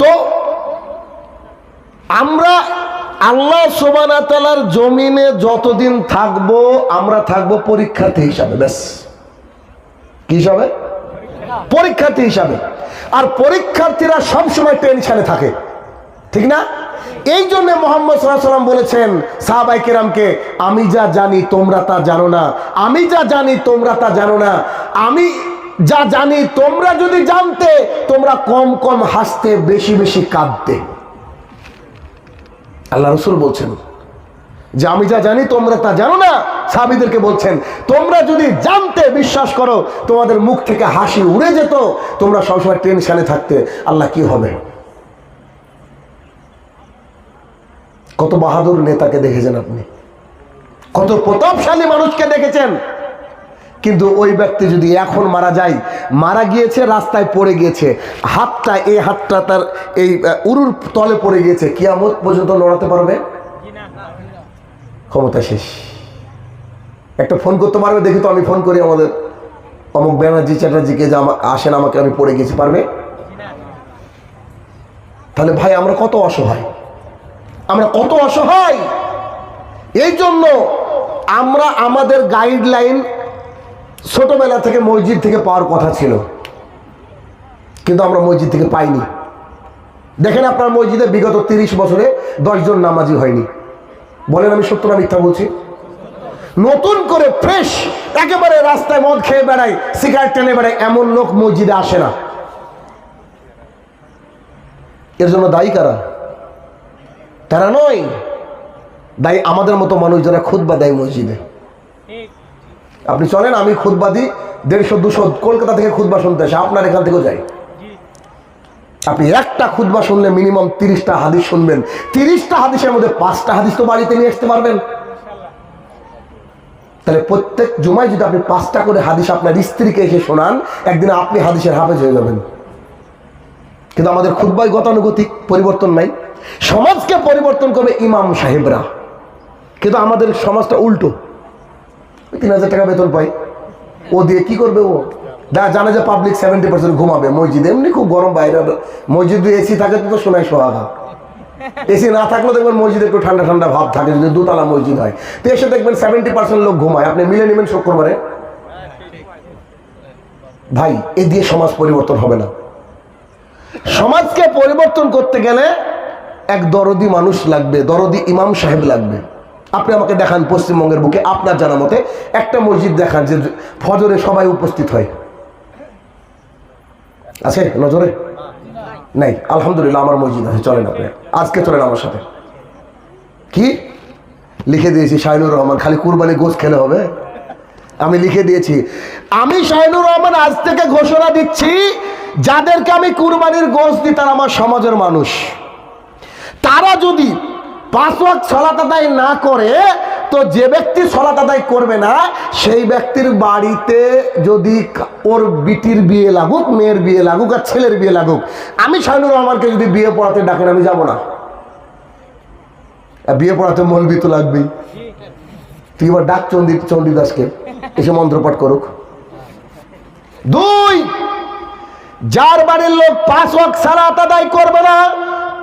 তো আমরা আল্লাহ সুবহানাহু ওয়া তাআলার জমিনে যতদিন থাকবো আমরা থাকবো পরীক্ষার্থী হিসাবে। ব্যাস, কি হিসাবে? পরীক্ষার্থী হিসাবে। আর পরীক্ষার্থীরা সবসময় টেনশনে থাকে, ঠিক না? এই জন্য মুহাম্মদ সাল্লাল্লাহু আলাইহি ওয়াসাল্লাম বলেছেন সাহাবায়ে কেরামকে, আমি যা জানি তোমরা তা জানো না, আমি যা জানি তোমরা তা জানো না, আমি যা জানি তোমরা যদি জানতে তোমরা কম কম হাসতে, বেশি বেশি কাঁদতে। আল্লাহ রাসূল বলছেন যে আমি যা জানি তোমরা তা জানো না। সাহাবীদেরকে বলছেন তোমরা যদি জানতে, বিশ্বাস করো তোমাদের মুখ থেকে হাসি উড়ে যেত, তোমরা সবসময় টেনশনে থাকতে। আল্লাহ কি হবে? কত বাহাদুর নেতাকে দেখেছেন আপনি, কত প্রতাপশালী মানুষকে দেখেছেন, কিন্তু ওই ব্যক্তি যদি এখন মারা যায়, মারা গিয়েছে রাস্তায় পড়ে গিয়েছে, হাতটা এই হাতটা তার এই উরুর তলে পড়ে গিয়েছে, কিয়ামত পর্যন্ত লড়াতে পারবে? ক্ষমতা শেষ। একটা ফোন করতে পারবে? দেখি তো, আমি ফোন করি আমাদের অমুক ব্যানার্জি চ্যাটার্জিকে যে আসেন আমাকে, আমি পড়ে গেছি, পারবে? তাহলে ভাই আমরা কত অসহায়, আমরা কত অসহায়। এই জন্য আমরা আমাদের গাইডলাইন ছোটবেলা থেকে মসজিদ থেকে পাওয়ার কথা ছিল, কিন্তু আমরা মসজিদ থেকে পাইনি। দেখেন আপনার মসজিদে বিগত 30 বছরে 10 জন নামাজি হয়নি। বলেন আমি সত্য না মিথ্যা বলছি? নতুন করে ফ্রেশ একেবারে রাস্তায় মদ খেয়ে বেড়ায়, সিগারেট টেনে বেড়ায়, এমন লোক মসজিদে আসে না। এর জন্য দায়ী কারা? তারা নয়, দায়ী আমাদের মতো মানুষ যারা খুতবা দেয় মসজিদে। আপনি চলেন, আমি খুতবা দিই 150-200 কলকাতা থেকে খুতবা শুনতে আসে, আপনার এখান থেকেও যাই। আপনি একটা খুতবা শুনলে মিনিমাম 30টা হাদিস শুনবেন। 30টা হাদিসের মধ্যে 5টা হাদিস তো বাড়িতে নিয়ে আসতে পারবেন। তাহলে প্রত্যেক জুমায় যদি আপনি 5টা করে হাদিস আপনার স্ত্রীকে এসে শোনান, একদিন আপনি হাদিসের হাফেজ হয়ে যাবেন। কিন্তু আমাদের খুতবায় গতানুগতিক পরিবর্তন নাই। সমাজকে পরিবর্তন করবে ইমাম সাহেবরা, কিন্তু আমাদের সমাজটা উল্টো। 3000 টাকা বেতন পাই, ও দিয়ে কি করবে? ও জানে যে পাবলিক 70% ঘুমাবে মসজিদে, এমনি খুব গরম বাইরে, মসজিদে এসি থাকে তো শোনায় সোহাগা। এসি না থাকলেও দেখবেন মসজিদে একটু ঠান্ডা ঠান্ডা ভাব থাকে, যদি 2তলা মসজিদ হয়। তো এসে দেখবেন 70% লোক ঘুমায়, আপনি মিলে নেবেন শুক্রবারে। ভাই এ দিয়ে সমাজ পরিবর্তন হবে না। সমাজকে পরিবর্তন করতে গেলে এক দরদি মানুষ লাগবে, দরদি ইমাম সাহেব লাগবে। আপনি আমাকে দেখান পশ্চিমবঙ্গের বুকে আপনার জানা মতে একটা মসজিদ দেখান যে ফজরে সবাই উপস্থিত হয়, আছে নজরে? নাই। আলহামদুলিল্লাহ আমার মসজিদ আছে, চলেন আপনি আজকে চলেন আমার সাথে। কি লিখে দিয়েছি? শাহিনুর রহমান। খালি কুরবানি গোশ খেলে হবে? আমি লিখে দিয়েছি, আমি শাহিনুর রহমান আজ থেকে ঘোষণা দিচ্ছি, যাদেরকে আমি কুরবানির গোশ দিই তারা আমার সমাজের মানুষ। তারা যদি 5 ওয়াক্ত সালাত আদায় না করে, তো যে ব্যক্তি সালাত আদায় করবে না সেই ব্যক্তির বাড়িতে যদি ওর বিটির বিয়ে লাগুক, মেয়ের বিয়ে লাগুক আর ছেলের বিয়ে লাগুক, আমি শাহিনুর রহমানকে যদি বিয়ে পড়াতে ডাকেন আমি যাব না। বিয়ে পড়াতে মৌলবি তো লাগবেই। তুই এবার ডাক চণ্ডীদাসকে এসে মন্ত্রপাঠ করুক। 2, যার বাড়ির লোক 5 ওয়াক্ত সালাত আদায় করবে না,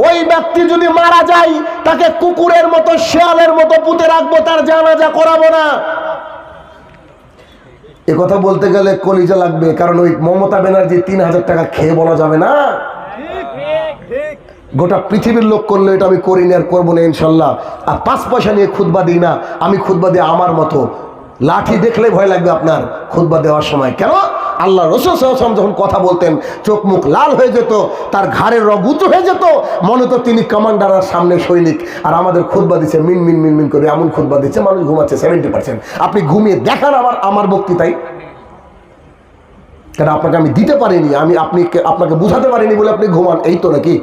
ওই ব্যক্তি যদি মারা যায় তাকে কুকুরের মতো শেয়ালের মতো পুঁতে রাখবো, তার জানাজা করাবো না। এ কথা বলতে গেলে কলিজা লাগবে, কারণ ওই মমতা ব্যানার্জি 3000 টাকা খেয়ে বলা যাবে না। গোটা পৃথিবীর লোক করলে এটা আমি করিনি আর করবো না ইনশাল্লাহ। আর 5 পয়সা নিয়ে খুতবা দিই না, আমি খুতবা দিই আমার মতো। লাঠি দেখলে ভয় লাগবে আপনার খুতবা দেওয়ার সময়। কেন? আল্লাহ রাসূল সাল্লাল্লাহু আলাইহি ওয়াসাল্লাম যখন কথা বলতেন চোখ মুখ লাল হয়ে যেত, তার ঘাড়ের রগ উঁচু হয়ে যেত, মনে তো তিনি কমান্ডার আর সামনে সৈনিক। আর আমাদের খুতবা দিচ্ছে মিন মিন মিন মিন করে, এমন খুতবা দিচ্ছে মানুষ ঘুমাচ্ছে 70%। আপনি ঘুমিয়ে দেখান আমার বক্তৃতায়। কেন আপনাকে আমি দিতে পারিনি, আমি আপনাকে বুঝাতে পারিনি বলে আপনি ঘুমান, এই তো নাকি?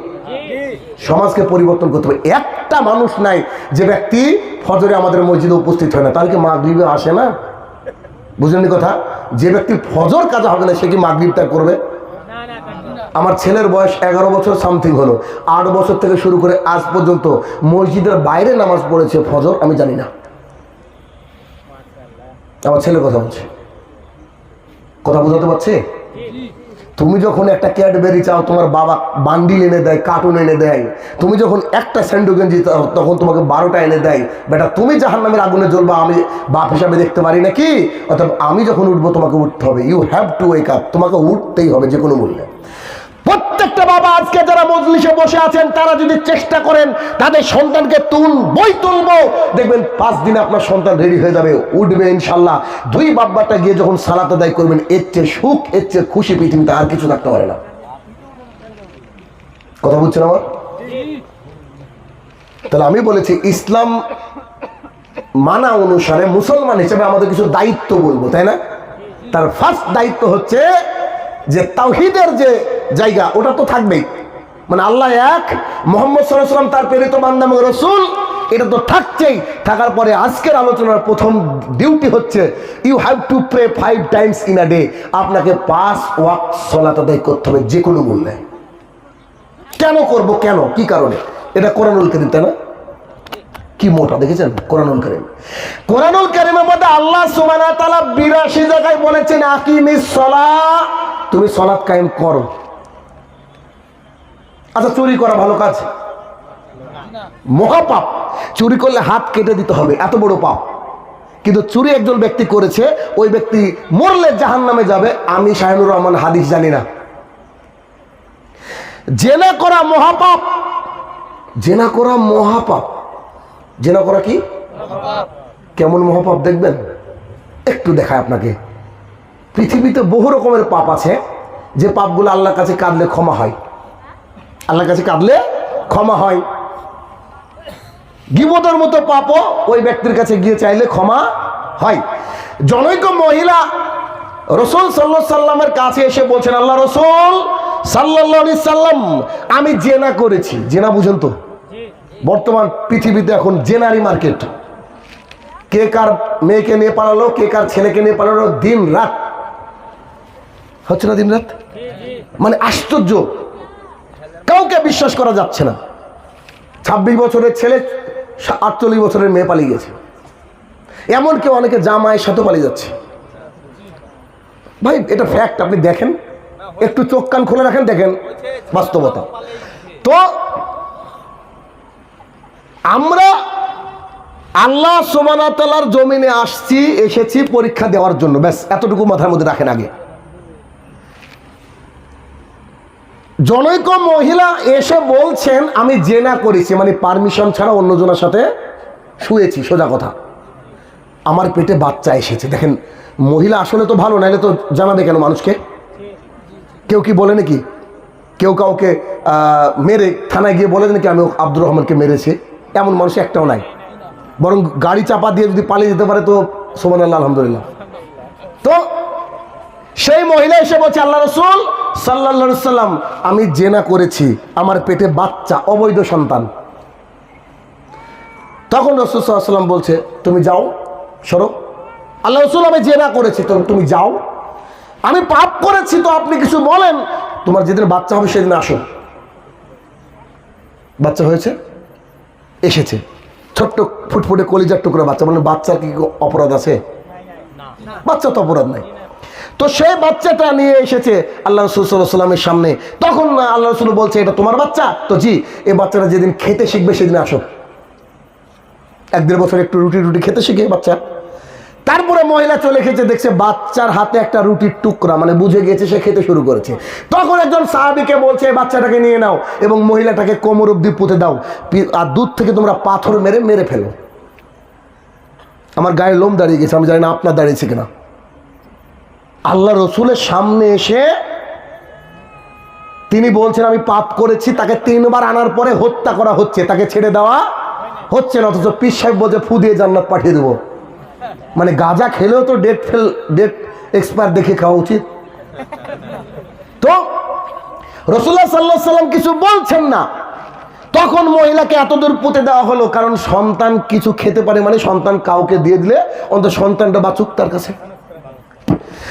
সমাজকে পরিবর্তন করতে হবে। একটা মানুষ নাই যে ব্যক্তি ফজরে আমাদের মসজিদে উপস্থিত হয় না, তাহলে কি মাগরিবে আসে না? বুঝলেন কথা? যে ব্যক্তি ফজর কাজা হবে না সে কি মাগরিবটা করবে? আমার ছেলের বয়স 11 বছর সামথিং হলো, 8 বছর থেকে শুরু করে আজ পর্যন্ত মসজিদের বাইরে নামাজ পড়েছে ফজর আমি জানি না। আমার ছেলে কথা বলছে, কথা বোঝাতে পারছে? তুমি যখন একটা ক্যাডবেরি চাও তোমার বাবা বান্ডিল এনে দেয়, কার্টুন এনে দেয়। তুমি যখন একটা স্যান্ডো গেঞ্জি চাও তখন তোমাকে 12টা এনে দেয়। বেটা তুমি জাহান্নামের আগুনে জ্বলবা, আমি বাপ হিসাবে দেখতে পারি নাকি? অর্থাৎ আমি যখন উঠবো তোমাকে উঠতে হবে। You have to wake up, তোমাকে উঠতেই হবে যে কোনো মূল্যে। প্রত্যেকটা বাবা আজকে যারা মজলিসে বসে আছেন তারা যদি চেষ্টা করেন তাদের সন্তানকে তুলবো, দেখবেন 5 দিনে আপনার সন্তান রেডি হয়ে যাবে, উঠবে ইনশাল্লাহ। 2 বাব্বাটা গিয়ে যখন সালাত আদায় করবেন, এর চেয়ে সুখ, এর চেয়ে খুশি পৃথিবীতে আর কিছু থাকতে পারে না। কথা বুঝছেন আমার? তাহলে আমি বলেছি ইসলাম মানা অনুসারে মুসলমান হিসেবে আমাদের কিছু দায়িত্ব বলবো, তাই না? তার ফার্স্ট দায়িত্ব হচ্ছে যে তাওহীদের যে জায়গা ওটা তো থাকবেই, মানে আল্লাহ এক, মুহাম্মদ সাল্লাল্লাহু আলাইহি ওয়াসাল্লাম তার প্রেরিত বান্দা এবং রাসূল, এটা তো থাকছেই। থাকার পরে আজকের আলোচনার প্রথম ডিউটি হচ্ছে you have to pray 5 times in a day. আপনাকে 5 ওয়াক্ত সালাত আদায় করতে হবে যে কোনো মূল্যে। কেন করব, কেন, কি কারণে? এটা কোরআনুল কারীম, তাই না? কি মোটা দেখেছেন কোরআনুল কারীম। কোরআনুল কারীমের মধ্যে আল্লাহ সুবহানাহু ওয়া তাআলা 82 জায়গায় বলেছেন আকিমিস সালাহ, তুমি সালাত কায়েম করো। আচ্ছা, চুরি করা ভালো কাজ? মহাপাপ। চুরি করলে হাত কেটে দিতে হবে, এত বড় পাপ। কিন্তু চুরি একজন ব্যক্তি করেছে, ওই ব্যক্তি মরলে জাহান্নামে যাবে। আমি শাহিনুর রহমান হাদিস জানি না। জেনা করা মহাপাপ, জেনা করা মহাপাপ। জেনা করা কি কেমন মহাপাপ দেখবেন, একটু দেখায় আপনাকে। পৃথিবীতে বহু রকমের পাপ আছে যে পাপগুলো আল্লাহর কাছে কাঁদলে ক্ষমা হয়, আল্লাহর কাছে কাঁদলে ক্ষমা হয়। গীবতের মতো পাপও ওই ব্যক্তির কাছে গিয়ে চাইলে ক্ষমা হয়। জনৈক মহিলা রাসূল সাল্লাল্লাহু আলাইহি সাল্লামের কাছে এসে বলছেন, আল্লাহ রাসূল সাল্লাল্লাহু আলাইহি সাল্লাম, আমি জেনা করেছি। জেনা বুঝেন তো? বর্তমান পৃথিবীতে এখন জেনারি মার্কেট। কে কার মেয়েকে নিয়ে পালালো, কে কার ছেলেকে নিয়ে পালালো, দিন রাত হচ্ছে না, দিন রাত। মানে আশ্চর্য, কাউকে বিশ্বাস করা যাচ্ছে না। 26 বছরের ছেলে 48 বছরের মেয়ে পালিয়ে গেছে। এমনকি অনেকে জামাইয়ের সাথে পালিয়ে যাচ্ছে। ভাই এটা ফ্যাক্ট, আপনি দেখেন, একটু চোখ কান খুলে রাখেন, দেখেন বাস্তবতা। তো আমরা আল্লাহ সুবহানাহু ওয়া তাআলার জমিনে এসেছি পরীক্ষা দেওয়ার জন্য, ব্যাস এতটুকু মাথার মধ্যে রাখেন আগে। জনৈক মহিলা এসে বলছেন আমি জেনা করেছি, মানে পারমিশন ছাড়া অন্যজনের সাথে শুয়েছি, সোজা কথা। আমার পেটে বাচ্চা এসেছে। দেখেন, মহিলা আসলে তো ভালো, নাইলে তো জানাবে কেন মানুষকে? কেউ কি বলে নাকি? কেউ কাউকে মেরে থানায় গিয়ে বলে নাকি আমি আব্দুর রহমানকে মেরেছি? এমন মানুষ একটাও নাই। বরং গাড়ি চাপা দিয়ে যদি পালিয়ে যেতে পারে তো সুবহানাল্লাহ, আলহামদুলিল্লাহ। তো সেই মহিলা এসে বলছে, আল্লাহ রাসূল সাল্লাল্লাহু আলাইহি সাল্লাম, আমি জেনা করেছি, আমার পেটে বাচ্চা, অবৈধ সন্তান। তখন রাসূল সাল্লাল্লাহু আলাইহি সাল্লাম বলছে, তুমি যাও, সরো। আল্লাহ রাসূল, আমি জেনা করেছি, তো তুমি যাও। আমি পাপ করেছি, তো আপনি কিছু বলেন। তোমার যেদিন বাচ্চা হবে সেদিন আসো। বাচ্চা হয়েছে, এসেছে, ছোট্ট ফুটফুটে কলিজার টুকরা বাচ্চা। বলেন বাচ্চার কি অপরাধ আছে? বাচ্চা তো অপরাধ নাই। তো সেই বাচ্চাটা নিয়ে এসেছে আল্লাহ রাসূল সাল্লাল্লাহু আলাইহি ওয়াসাল্লামের সামনে। তখন আল্লাহ রাসূল বলছে, এটা তোমার বাচ্চা? তো জি। এই বাচ্চাটা যেদিন খেতে শিখবে সেদিন আসো। 1-1.5 বছর একটু রুটি খেতে শিখে বাচ্চা। তারপরে মহিলা চলে এসেছে, দেখছে বাচ্চার হাতে একটা রুটির টুকরা, মানে বুঝে গেছে সে খেতে শুরু করেছে। তখন একজন সাহাবীকে বলছে, বাচ্চাটাকে নিয়ে নাও এবং মহিলাটাকে কোমর অবধি পুঁতে দাও, আর দূর থেকে তোমরা পাথর মেরে ফেলো। আমার গায়ে লোম দাঁড়িয়ে গেছে, আমি জানি না আপনার দাঁড়িয়েছে কিনা। আল্লাহ রসুলের সামনে এসে তিনি বলছেন আমি পাপ করেছি। তাকে 3 বার আনার পরে হত্যা করা হচ্ছে, তাকে ছেড়ে দেওয়া হচ্ছে না। অথচ পীর সাহেব বলছে ফু দিয়ে জান্নাত পাঠিয়ে দেবো। মানে গাঁজা খেলেও তো ডেট এক্সপায়ার দেখে খাওয়া উচিত। তো রাসূলুল্লাহ সাল্লাল্লাহু আলাইহি ওয়াসাল্লাম কিছু বলছেন না। তখন মহিলাকে এতদূর পুঁতে দেওয়া হলো, কারণ সন্তান কিছু খেতে পারে, মানে সন্তান কাউকে দিয়ে দিলে অন্তত সন্তানটা বাঁচুক তার কাছে।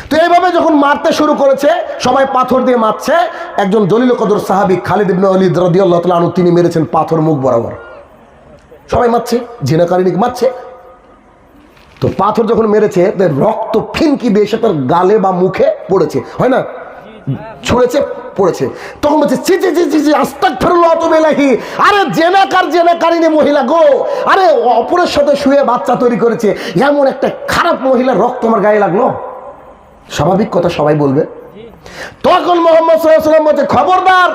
তো এইভাবে যখন মারতে শুরু করেছে, সবাই পাথর দিয়ে মারছে। একজন জলিল কদর সাহাবী খালিদ ইবনে ওয়ালিদ রাদিয়াল্লাহু তাআলা আনহু, তিনি মেরেছেন পাথর মুখ বরাবর। সবাই মারছে, জিনাকারিনীকে মারছে। তো পাথর যখন মেরেছে, রক্ত ফিনকি দিয়ে সে তার গালে বা মুখে পড়েছে, হয় না? ছুঁড়েছে, পড়েছে। তখন বলছে ছি ছি ছি ছি ছি, আস্তাগফিরুল্লাহ ওয়া আতুবু ইলাইহি। আরে জেনাকারিনী মহিলা গো, আরে অপরের সাথে শুয়ে বাচ্চা তৈরি করেছে, এমন একটা খারাপ মহিলার রক্ত আমার গায়ে লাগলো। স্বাভাবিক কথা সবাই বলবে। তখন মুহাম্মদ সাল্লাল্লাহু আলাইহি ওয়াসাল্লাম বলছে খবরদার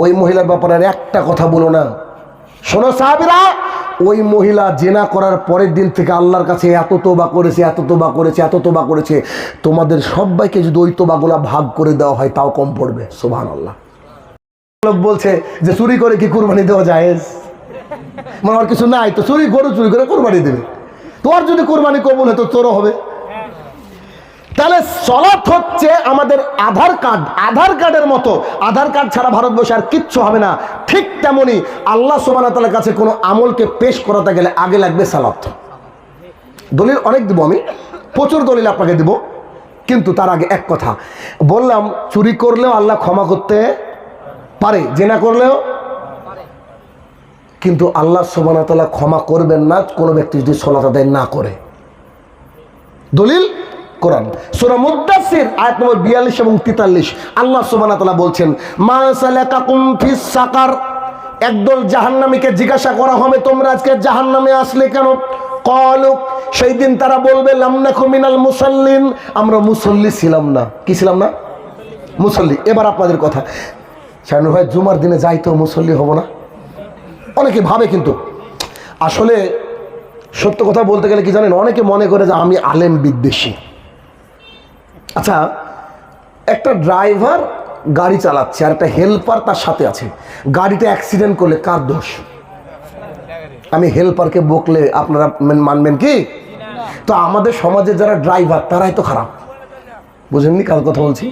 ওই মহিলার ব্যাপারে আর একটা কথা বলো না। শোনো সাহাবীরা, ওই মহিলা জেনা করার পরের দিন থেকে আল্লাহর কাছে এত তোবা করেছে, এত তোবা করেছে, এত তোবা করেছে, তোমাদের সবাইকে যদি ওই তোবাগুলা ভাগ করে দেওয়া হয় তাও কম পড়বে। সুবহানাল্লাহ। লোক বলছে যে চুরি করে কি কুরবানি দেওয়া জায়েজ? মানে আর কিছু নাই তো, গরু চুরি করে কুরবানি দেবে। তোর যদি কুরবানি কবুল হয় তো তোরও হবে। তাহলে সালাত হচ্ছে আমাদের আধার কার্ডের মতো। আধার কার্ড ছাড়া ভারতবর্ষে আর কিচ্ছু হবে না। ঠিক তেমনি আল্লাহ সুবহানাহু ওয়া তাআলার কাছে কোনো আমলকে পেশ করাতে গেলে আগে লাগবে সালাত। দলিল অনেক দিব, আমি প্রচুর দলিল আপনাকে দিব, কিন্তু তার আগে এক কথা বললাম, চুরি করলেও আল্লাহ ক্ষমা করতে পারে, জেনা করলেও। কিন্তু আল্লাহ সুবহানাহু ওয়া তাআলা ক্ষমা করবেন না কোনো ব্যক্তি যদি সালাত আদায় না করে। দলিল কোরআন সূরা মুদ্দাসসির আয়াত নম্বর 42 এবং 43 আল্লাহ সুবহানাহু ওয়া তাআলা বলছেন মা সালাকাকুম ফিস সাকার। একদল জাহান্নামীকে জিজ্ঞাসা করা হবে তোমরা আজকে জাহান্নামে আসলে কেন? ক্বালু, সেই দিন তারা বলবে লাম নাকু মিনাল মুসাল্লিন, আমরা মুসল্লি ছিলাম না। কি ছিলাম না? মুসল্লি। এবার আপনাদের কথা, শানু ভাই জুমার দিনে যাই তো মুসল্লি হব না? অনেকে ভাবে, কিন্তু আসলে সত্য কথা বলতে গেলে কি জানেন, অনেকে মনে করে যে আমি আলেম বিদ্বেষী। আচ্ছা, একটা ড্রাইভার গাড়ি চালাচ্ছে আর একটা হেল্পার তার সাথে আছে, গাড়িটা অ্যাক্সিডেন্ট করলে কার দোষ? আমি হেল্পারকে বকলে আপনারা মানবেন কি? তো আমাদের সমাজে যারা ড্রাইভার তারাই তো খারাপ। বুঝেননি কার কথা বলছি?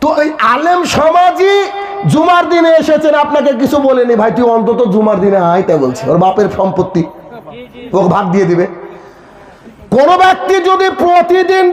তো ওই আলেম সমাজই জুমার দিনে এসেছেন, আপনাকে কিছু বলেনি, ভাই তুই অন্তত জুমার দিনে আয়, তাই বলছে। ওর বাপের সম্পত্তি ওকে ভাগ দিয়ে দিবে। কোন ব্যক্তি যদি প্রতিদিন